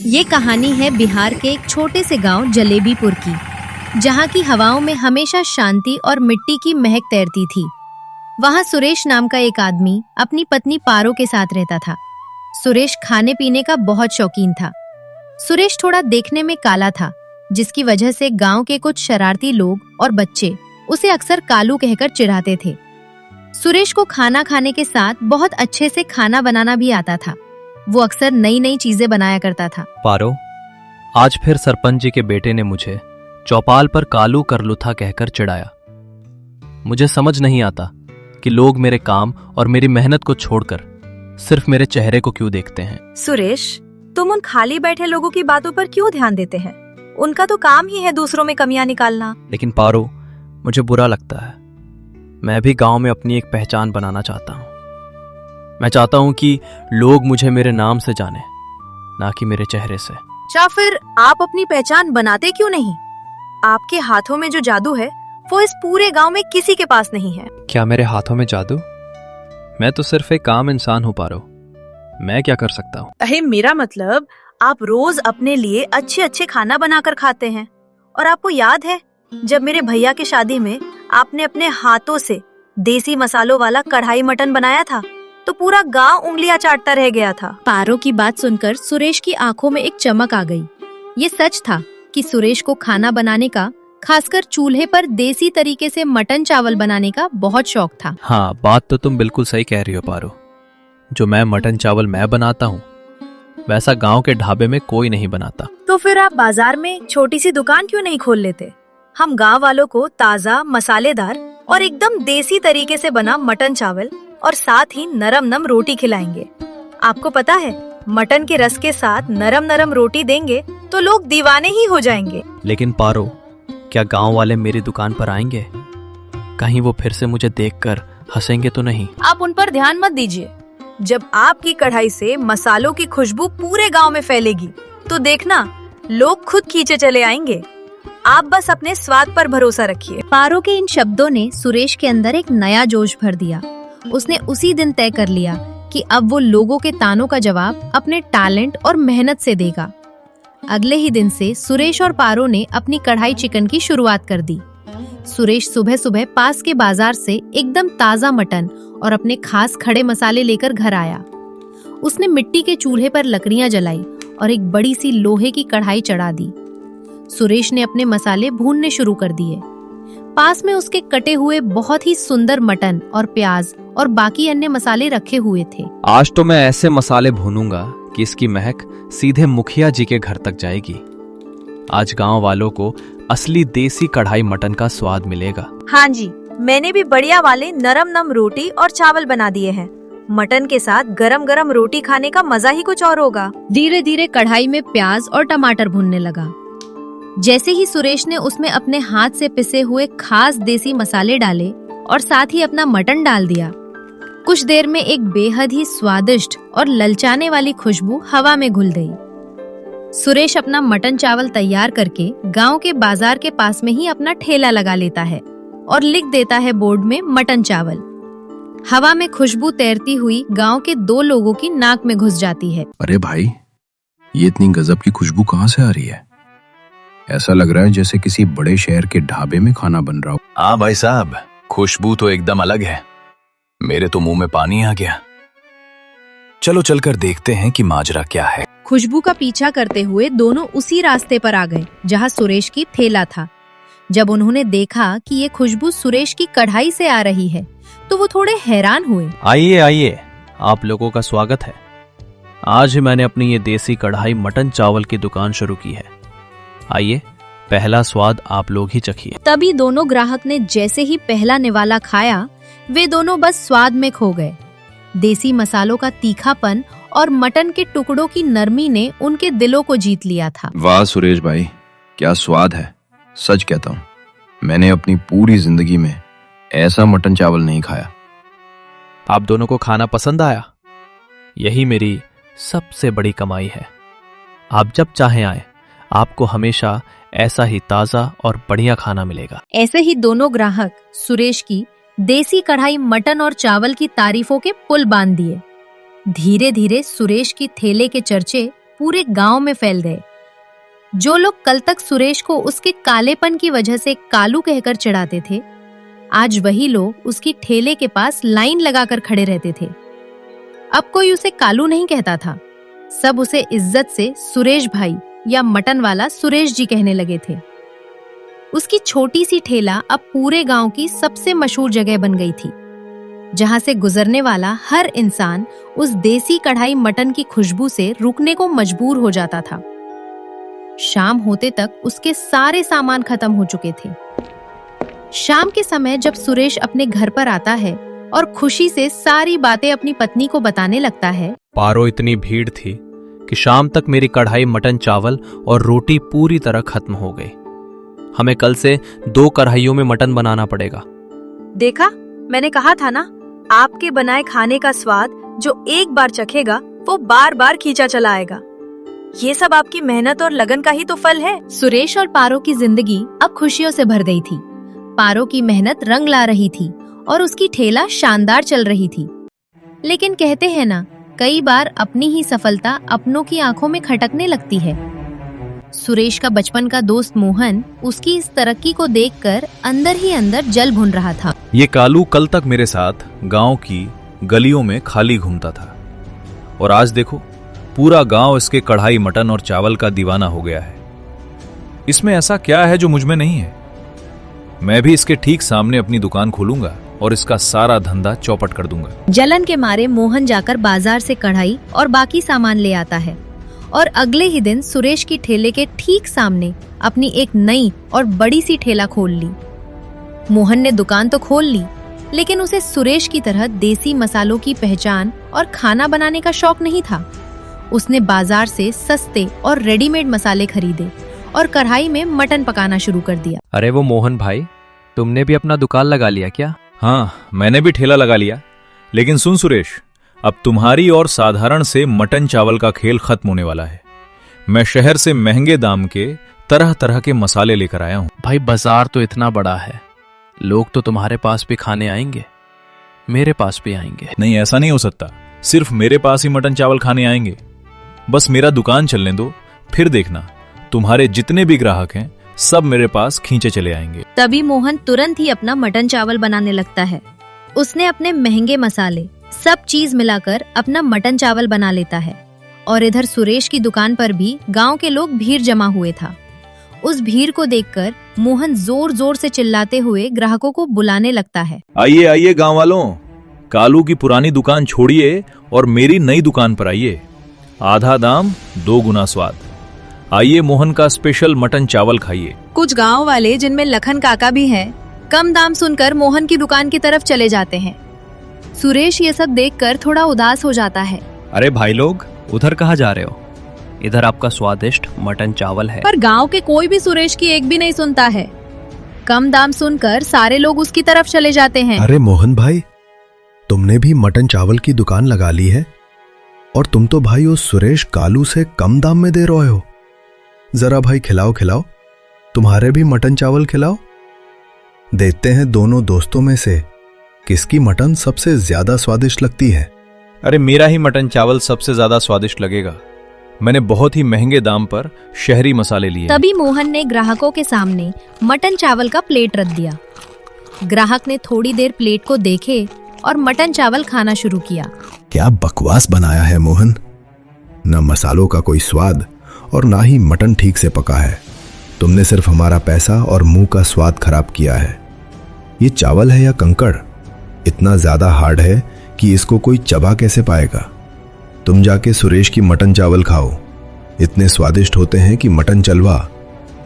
ये कहानी है बिहार के एक छोटे से गांव जलेबीपुर की, जहां की हवाओं में हमेशा शांति और मिट्टी की महक तैरती थी। वहां सुरेश नाम का एक आदमी अपनी पत्नी पारो के साथ रहता था। सुरेश खाने पीने का बहुत शौकीन था। सुरेश थोड़ा देखने में काला था, जिसकी वजह से गांव के कुछ शरारती लोग और बच्चे उसे अक्सर कालू कहकर चिढ़ाते थे। सुरेश को खाना खाने के साथ बहुत अच्छे से खाना बनाना भी आता था। वो अक्सर नई नई चीजें बनाया करता था। पारो, आज फिर सरपंच जी के बेटे ने मुझे चौपाल पर कालू करलुथा कहकर चिढ़ाया। मुझे समझ नहीं आता कि लोग मेरे काम और मेरी मेहनत को छोड़कर सिर्फ मेरे चेहरे को क्यों देखते हैं। सुरेश, तुम उन खाली बैठे लोगों की बातों पर क्यों ध्यान देते हैं? उनका तो काम ही है दूसरों में कमियां निकालना। लेकिन पारो, मुझे बुरा लगता है। मैं भी गांव में अपनी एक पहचान बनाना चाहता हूँ। मैं चाहता हूँ कि लोग मुझे मेरे नाम से जाने, ना कि मेरे चेहरे से। या फिर आप अपनी पहचान बनाते क्यों नहीं? आपके हाथों में जो जादू है वो इस पूरे गांव में किसी के पास नहीं है। क्या मेरे हाथों में जादू? मैं तो सिर्फ एक आम इंसान हूँ पारो। मैं क्या कर सकता हूँ? अरे मेरा मतलब, आप रोज अपने लिए अच्छे अच्छे खाना बनाकर खाते हैं। और आपको याद है जब मेरे भैया की शादी में आपने अपने हाथों से देसी मसालों वाला कढ़ाई मटन बनाया था, तो पूरा गांव उंगलियां चाटता रह गया था। पारो की बात सुनकर सुरेश की आंखों में एक चमक आ गई। ये सच था कि सुरेश को खाना बनाने का, खासकर चूल्हे पर देसी तरीके से मटन चावल बनाने का बहुत शौक था। हाँ, बात तो तुम बिल्कुल सही कह रही हो पारो। जो मटन चावल मैं बनाता हूँ, वैसा गांव के ढाबे में कोई नहीं बनाता। तो फिर आप बाजार में छोटी सी दुकान क्यों नहीं खोल लेते? हम गांव वालों को ताजा, मसालेदार और एकदम देसी तरीके से बना मटन चावल और साथ ही नरम नरम रोटी खिलाएंगे। आपको पता है, मटन के रस के साथ नरम नरम रोटी देंगे तो लोग दीवाने ही हो जाएंगे। लेकिन पारो, क्या गांव वाले मेरी दुकान पर आएंगे? कहीं वो फिर से मुझे देखकर हंसेंगे तो नहीं? आप उन पर ध्यान मत दीजिए। जब आपकी कढ़ाई से मसालों की खुशबू पूरे गांव में फैलेगी, तो देखना लोग खुद खींचे चले आएंगे। आप बस अपने स्वाद पर भरोसा रखिए। पारो के इन शब्दों ने सुरेश के अंदर एक नया जोश भर दिया। उसने उसी दिन तय कर लिया कि अब वो लोगों के तानों का जवाब अपने टैलेंट और मेहनत से देगा। अगले ही दिन से सुरेश और पारो ने अपनी कढ़ाई चिकन की शुरुआत कर दी। सुरेश सुबह सुबह पास के बाजार से एकदम ताजा मटन और अपने खास खड़े मसाले लेकर घर आया। उसने मिट्टी के चूल्हे पर लकड़ियां जलाई और एक बड़ी सी लोहे की कढ़ाई चढ़ा दी। सुरेश ने अपने मसाले भूनने शुरू कर दिए। पास में उसके कटे हुए बहुत ही सुंदर मटन और प्याज और बाकी अन्य मसाले रखे हुए थे। आज तो मैं ऐसे मसाले भूनूंगा कि इसकी महक सीधे मुखिया जी के घर तक जाएगी। आज गांव वालों को असली देसी कढ़ाई मटन का स्वाद मिलेगा। हाँ जी, मैंने भी बढ़िया वाले नरम नरम रोटी और चावल बना दिए हैं। मटन के साथ गरम गरम रोटी खाने का मजा ही कुछ और होगा। धीरे धीरे कढ़ाई में प्याज और टमाटर भुनने लगा। जैसे ही सुरेश ने उसमें अपने हाथ से पिसे हुए खास देसी मसाले डाले और साथ ही अपना मटन डाल दिया, कुछ देर में एक बेहद ही स्वादिष्ट और ललचाने वाली खुशबू हवा में घुल गई। सुरेश अपना मटन चावल तैयार करके गांव के बाजार के पास में ही अपना ठेला लगा लेता है और लिख देता है बोर्ड में मटन चावल। हवा में खुशबू तैरती हुई गांव के दो लोगों की नाक में घुस जाती है। अरे भाई, ये इतनी गजब की खुशबू कहाँ से आ रही है? ऐसा लग रहा है जैसे किसी बड़े शहर के ढाबे में खाना बन रहा हो। हाँ भाई साहब, खुशबू तो एकदम अलग है। मेरे तो मुंह में पानी आ गया। चलो चलकर देखते हैं कि माजरा क्या है। खुशबू का पीछा करते हुए दोनों उसी रास्ते पर आ गए जहां सुरेश की ठेला था। जब उन्होंने देखा कि ये खुशबू सुरेश की कढ़ाई से आ रही है, तो वो थोड़े हैरान हुए। आइए आइए, आप लोगों का स्वागत है। आज मैंने अपनी ये देसी कढ़ाई मटन चावल की दुकान शुरू की है। आइए, पहला स्वाद आप लोग ही चखिए। तभी दोनों ग्राहक ने जैसे ही पहला निवाला खाया, वे दोनों बस स्वाद में खो गए। देसी मसालों का तीखापन और मटन के टुकड़ों की नरमी ने उनके दिलों को जीत लिया था। वाह सुरेश भाई, क्या स्वाद है। सच कहता हूँ, मैंने अपनी पूरी जिंदगी में ऐसा मटन चावल नहीं खाया। आप दोनों को खाना पसंद आया? यही मेरी सबसे बड़ी कमाई है। आप जब चाहें आए, आपको हमेशा ऐसा ही ताजा और बढ़िया खाना मिलेगा। ऐसे ही दोनों ग्राहक सुरेश की देसी कढ़ाई मटन और चावल की तारीफों के पुल बांध दिए। धीरे धीरे सुरेश की ठेले के चर्चे पूरे गांव में फैल गए। जो लोग कल तक सुरेश को उसके कालेपन की वजह से कालू कहकर चिढ़ाते थे, आज वही लोग उसकी ठेले के पास लाइन लगाकर खड़े रहते थे। अब कोई उसे कालू नहीं कहता था, सब उसे इज्जत से सुरेश भाई या मटन वाला सुरेश जी कहने लगे थे। उसकी छोटी सी ठेला अब पूरे गांव की सबसे मशहूर जगह बन गई थी, जहां से गुजरने वाला हर इंसान उस देसी कढ़ाई मटन की खुशबू से रुकने को मजबूर हो जाता था। शाम होते तक उसके सारे सामान खत्म हो चुके थे। शाम के समय जब सुरेश अपने घर पर आता है और खुशी से सारी बातें अपनी पत्नी को बताने लगता है। पारो, इतनी भीड़ थी कि शाम तक मेरी कढ़ाई मटन चावल और रोटी पूरी तरह खत्म हो गई। हमें कल से 2 कढ़ाइयों में मटन बनाना पड़ेगा। देखा, मैंने कहा था ना, आपके बनाए खाने का स्वाद जो एक बार चखेगा वो बार बार खींचा चला आएगा। ये सब आपकी मेहनत और लगन का ही तो फल है। सुरेश और पारो की जिंदगी अब खुशियों से भर गई थी। पारो की मेहनत रंग ला रही थी और उसकी ठेला शानदार चल रही थी। लेकिन कहते हैं ना, कई बार अपनी ही सफलता अपनों की आंखों में खटकने लगती है। सुरेश का बचपन का दोस्त मोहन उसकी इस तरक्की को देखकर अंदर ही अंदर जल भुन रहा था। ये कालू कल तक मेरे साथ गांव की गलियों में खाली घूमता था, और आज देखो पूरा गांव इसके कढ़ाई मटन और चावल का दीवाना हो गया है। इसमें ऐसा क्या है जो मुझ में नहीं है? मैं भी इसके ठीक सामने अपनी दुकान खोलूंगा और इसका सारा धंधा चौपट कर दूंगा। जलन के मारे मोहन जाकर बाजार से कढ़ाई और बाकी सामान ले आता है और अगले ही दिन सुरेश की ठेले के ठीक सामने अपनी एक नई और बड़ी सी ठेला खोल ली। मोहन ने दुकान तो खोल ली, लेकिन उसे सुरेश की तरह देसी मसालों की पहचान और खाना बनाने का शौक नहीं था। उसने बाजार से सस्ते और रेडीमेड मसाले खरीदे और कढ़ाई में मटन पकाना शुरू कर दिया। अरे वो मोहन भाई, तुमने भी अपना दुकान लगा लिया क्या? हाँ, मैंने भी ठेला लगा लिया। लेकिन सुन सुरेश, अब तुम्हारी और साधारण से मटन चावल का खेल खत्म होने वाला है। मैं शहर से महंगे दाम के तरह तरह के मसाले लेकर आया हूं। भाई, बाजार तो इतना बड़ा है, लोग तो तुम्हारे पास भी खाने आएंगे, मेरे पास भी आएंगे। नहीं, ऐसा नहीं हो सकता। सिर्फ मेरे पास ही मटन चावल खाने आएंगे? बस मेरा दुकान चलने दो, फिर देखना तुम्हारे जितने भी ग्राहक हैं सब मेरे पास खींचे चले आएंगे। तभी मोहन तुरंत ही अपना मटन चावल बनाने लगता है। उसने अपने महंगे मसाले सब चीज मिलाकर अपना मटन चावल बना लेता है। और इधर सुरेश की दुकान पर भी गांव के लोग भीड़ जमा हुए था। उस भीड़ को देखकर मोहन जोर जोर से चिल्लाते हुए ग्राहकों को बुलाने लगता है। आइए आइए गांव वालों, कालू की पुरानी दुकान छोड़िए और मेरी नई दुकान पर आइए। आधा दाम 2 गुना स्वाद। आइए मोहन का स्पेशल मटन चावल खाइए। कुछ गांव वाले, जिनमें लखन काका भी हैं, कम दाम सुनकर मोहन की दुकान की तरफ चले जाते हैं। सुरेश ये सब देखकर थोड़ा उदास हो जाता है। अरे भाई लोग, उधर कहाँ जा रहे हो? इधर आपका स्वादिष्ट मटन चावल है। पर गांव के कोई भी सुरेश की एक भी नहीं सुनता है। कम दाम सुनकर सारे लोग उसकी तरफ चले जाते हैं। अरे मोहन भाई, तुमने भी मटन चावल की दुकान लगा ली है और तुम तो भाई उस सुरेश कालू से कम दाम में दे रहे हो। जरा भाई खिलाओ खिलाओ, तुम्हारे भी मटन चावल खिलाओ। देखते हैं दोनों दोस्तों में से किसकी मटन सबसे ज्यादा स्वादिष्ट लगती है। अरे मेरा ही मटन चावल सबसे ज्यादा स्वादिष्ट लगेगा। मैंने बहुत ही महंगे दाम पर शहरी मसाले लिए। तभी मोहन ने ग्राहकों के सामने मटन चावल का प्लेट रख दिया। ग्राहक ने थोड़ी देर प्लेट को देखे और मटन चावल खाना शुरू किया। क्या बकवास बनाया है मोहन, न मसालों का कोई स्वाद और ना ही मटन ठीक से पका है। तुमने सिर्फ हमारा पैसा और मुंह का स्वाद खराब किया है। ये चावल है या कंकड़? इतना ज्यादा हार्ड है कि इसको कोई चबा कैसे पाएगा। तुम जाके सुरेश की मटन चावल खाओ, इतने स्वादिष्ट होते हैं कि मटन चलवा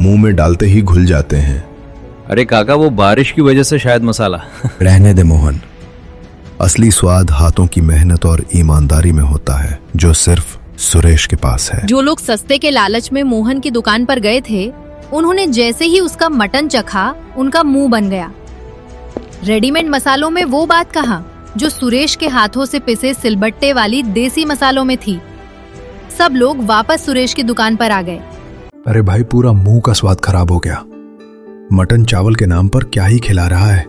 मुंह में डालते ही घुल जाते हैं। अरे काका, वो बारिश की वजह से शायद मसाला। रहने दे मोहन, असली स्वाद हाथों की मेहनत और ईमानदारी में होता है, जो सिर्फ सुरेश के पास है। जो लोग सस्ते के लालच में मोहन की दुकान पर गए थे, उन्होंने जैसे ही उसका मटन चखा, उनका मुंह बन गया। रेडीमेड मसालों में वो बात कहा जो सुरेश के हाथों से पिसे सिलबट्टे वाली देसी मसालों में थी। सब लोग वापस सुरेश की दुकान पर आ गए। अरे भाई, पूरा मुंह का स्वाद खराब हो गया। मटन चावल के नाम पर क्या ही खिला रहा है।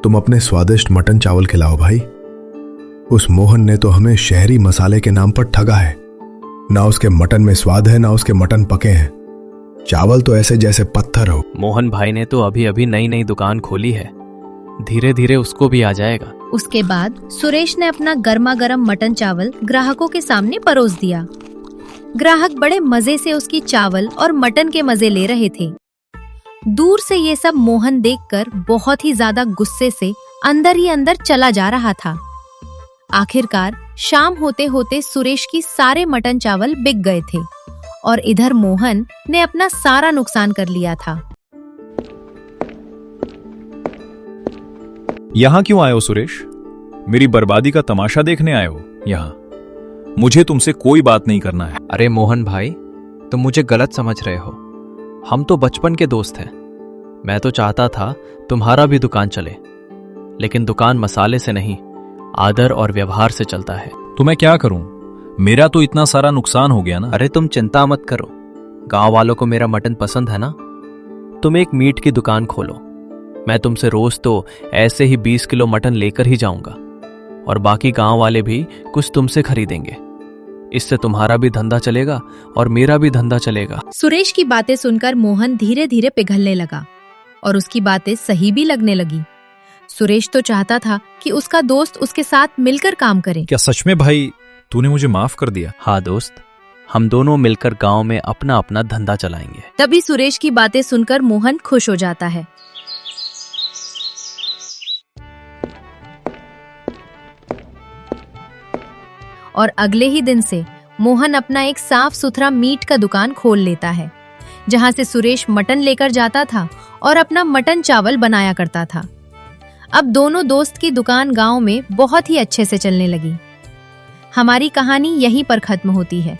तुम अपने स्वादिष्ट मटन चावल खिलाओ भाई। उस मोहन ने तो हमें शहरी मसाले के नाम पर ठगा है। ना उसके मटन में स्वाद है, ना उसके मटन पके हैं। चावल तो ऐसे जैसे पत्थर हो। मोहन भाई ने तो अभी अभी नई नई दुकान खोली है, धीरे धीरे उसको भी आ जाएगा। उसके बाद सुरेश ने अपना गर्मा गर्म मटन चावल ग्राहकों के सामने परोस दिया। ग्राहक बड़े मजे से उसकी चावल और मटन के मजे ले रहे थे। दूर से ये सब मोहन देखकर बहुत ही ज्यादा गुस्से से अंदर ही अंदर चला जा रहा था। आखिरकार शाम होते होते सुरेश की सारे मटन चावल बिक गए थे और इधर मोहन ने अपना सारा नुकसान कर लिया था। यहां क्यों आए हो सुरेश? मेरी बर्बादी का तमाशा देखने आए हो यहां? मुझे तुमसे कोई बात नहीं करना है। अरे मोहन भाई, तुम मुझे गलत समझ रहे हो। हम तो बचपन के दोस्त हैं। मैं तो चाहता था तुम्हारा भी दुकान चले, लेकिन दुकान मसाले से नहीं, आदर और व्यवहार से चलता है। तो मैं क्या करूं? मेरा तो इतना सारा नुकसान हो गया ना। अरे तुम चिंता मत करो, गांव वालों को मेरा मटन पसंद है ना। तुम एक मीट की दुकान खोलो, मैं तुमसे रोज तो ऐसे ही 20 किलो मटन लेकर ही जाऊंगा और बाकी गांव वाले भी कुछ तुमसे खरीदेंगे। इससे तुम्हारा भी धंधा चलेगा और मेरा भी धंधा चलेगा। सुरेश की बातें सुनकर मोहन धीरे धीरे पिघलने लगा और उसकी बातें सही भी लगने लगी। सुरेश तो चाहता था कि उसका दोस्त उसके साथ मिलकर काम करे। क्या सच में भाई तूने मुझे माफ कर दिया? हाँ दोस्त, हम दोनों मिलकर गांव में अपना अपना धंधा चलाएंगे। तभी सुरेश की बातें सुनकर मोहन खुश हो जाता है। और अगले ही दिन से मोहन अपना एक साफ सुथरा मीट का दुकान खोल लेता है, जहां से सुरेश मटन लेकर जाता था और अपना मटन चावल बनाया करता था। अब दोनों दोस्त की दुकान गांव में बहुत ही अच्छे से चलने लगी। हमारी कहानी यहीं पर खत्म होती है।